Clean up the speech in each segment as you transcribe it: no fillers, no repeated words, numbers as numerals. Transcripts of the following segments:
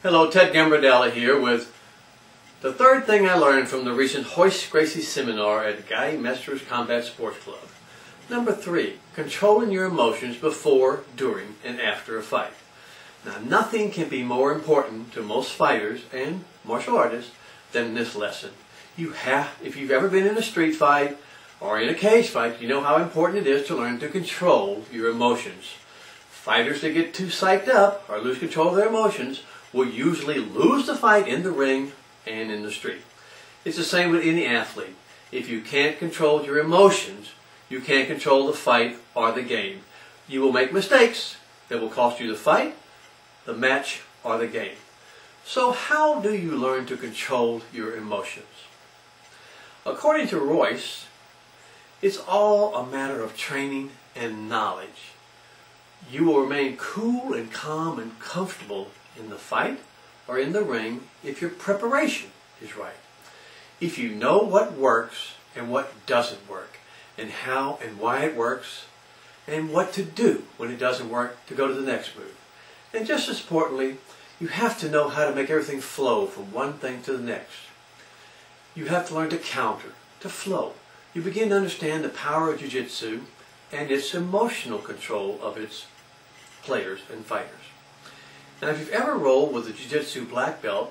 Hello, Ted Gambardella here with the third thing I learned from the recent Royce Gracie seminar at Guy Mester's Combat Sports Club. Number 3, controlling your emotions before, during, and after a fight. Now, nothing can be more important to most fighters and martial artists than this lesson. If you've ever been in a street fight or in a cage fight, you know how important it is to learn to control your emotions. Fighters that get too psyched up or lose control of their emotions will usually lose the fight in the ring and in the street. It's the same with any athlete. If you can't control your emotions, you can't control the fight or the game. You will make mistakes that will cost you the fight, the match, or the game. So how do you learn to control your emotions? According to Royce, it's all a matter of training and knowledge. You will remain cool and calm and comfortable in the fight or in the ring if your preparation is right. If you know what works and what doesn't work, and how and why it works, and what to do when it doesn't work to go to the next move. And just as importantly, you have to know how to make everything flow from one thing to the next. You have to learn to counter, to flow. You begin to understand the power of jiu-jitsu and its emotional control of its players and fighters. Now, if you've ever rolled with a jiu-jitsu black belt,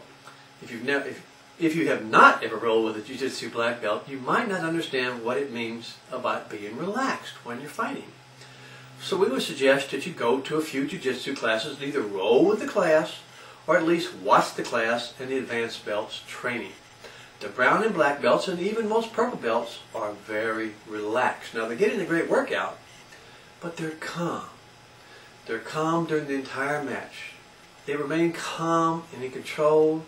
if you have not ever rolled with a jiu-jitsu black belt, you might not understand what it means about being relaxed when you're fighting. So we would suggest that you go to a few jiu-jitsu classes and either roll with the class or at least watch the class and the advanced belts training. The brown and black belts and even most purple belts are very relaxed. Now, they're getting a great workout, but they're calm. They're calm during the entire match. They remain calm and in control,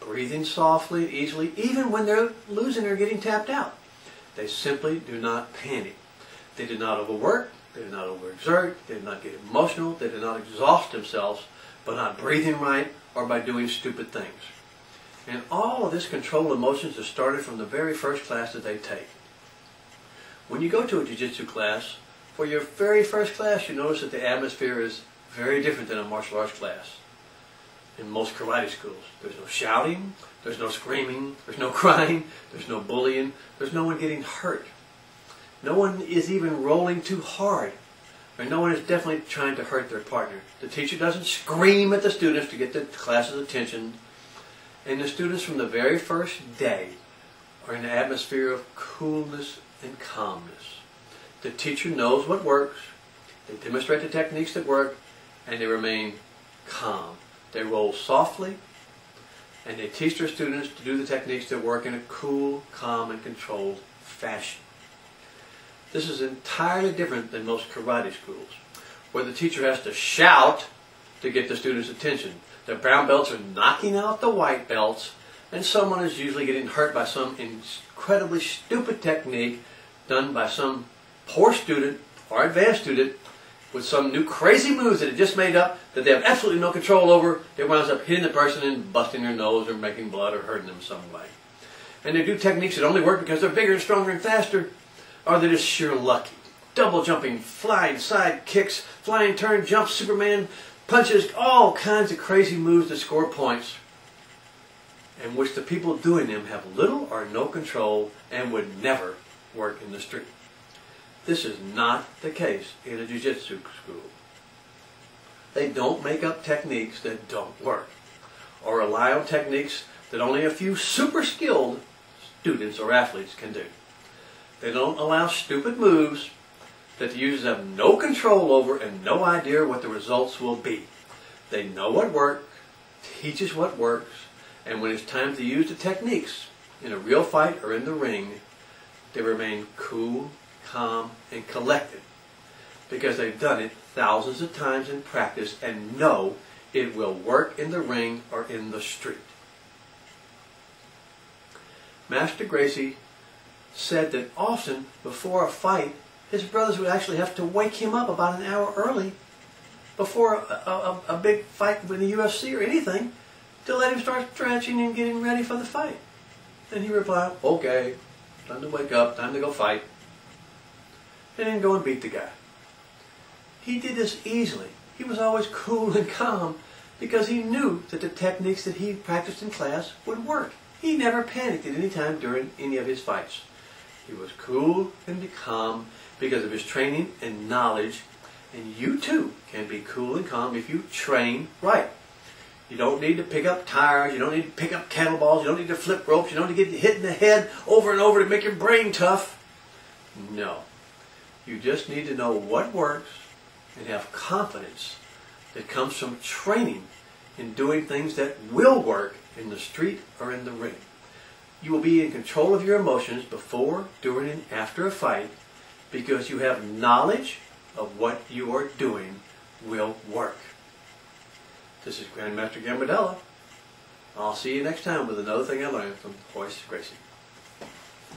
breathing softly, easily, even when they're losing or getting tapped out. They simply do not panic. They do not overwork. They do not overexert. They do not get emotional. They do not exhaust themselves by not breathing right or by doing stupid things. And all of this control emotions is started from the very first class that they take. When you go to a jiu-jitsu class, for your very first class, you notice that the atmosphere is very different than a martial arts class. In most karate schools, there's no shouting, there's no screaming, there's no crying, there's no bullying, there's no one getting hurt. No one is even rolling too hard, or no one is definitely trying to hurt their partner. The teacher doesn't scream at the students to get the class's attention, and the students from the very first day are in an atmosphere of coolness and calmness. The teacher knows what works, they demonstrate the techniques that work, and they remain calm. They roll softly, and they teach their students to do the techniques that work in a cool, calm, and controlled fashion. This is entirely different than most karate schools, where the teacher has to shout to get the students' attention. The brown belts are knocking out the white belts, and someone is usually getting hurt by some incredibly stupid technique done by some poor student or advanced student with some new crazy moves that it just made up that they have absolutely no control over. It winds up hitting the person and busting their nose or making blood or hurting them some way. And they do techniques that only work because they're bigger and stronger and faster, or they're just sheer lucky. Double jumping, flying side kicks, flying turn jumps, Superman punches, all kinds of crazy moves that score points, and which the people doing them have little or no control and would never work in the street. This is not the case in a jiu-jitsu school. They don't make up techniques that don't work, or rely on techniques that only a few super skilled students or athletes can do. They don't allow stupid moves that the users have no control over and no idea what the results will be. They know what works, teaches what works, and when it's time to use the techniques in a real fight or in the ring, they remain cool, calm, and collected because they've done it thousands of times in practice and know it will work in the ring or in the street. Master Gracie said that often before a fight, his brothers would actually have to wake him up about an hour early before a big fight with the UFC or anything to let him start stretching and getting ready for the fight. And he replied, "Okay, time to wake up, time to go fight." And then go and beat the guy. He did this easily. He was always cool and calm because he knew that the techniques that he practiced in class would work. He never panicked at any time during any of his fights. He was cool and calm because of his training and knowledge, and you too can be cool and calm if you train right. You don't need to pick up tires, you don't need to pick up kettlebells, you don't need to flip ropes, you don't need to get hit in the head over and over to make your brain tough. No. You just need to know what works and have confidence that comes from training and doing things that will work in the street or in the ring. You will be in control of your emotions before, during, and after a fight because you have knowledge of what you are doing will work. This is Grandmaster Gambardella. I'll see you next time with another thing I learned from Royce Gracie.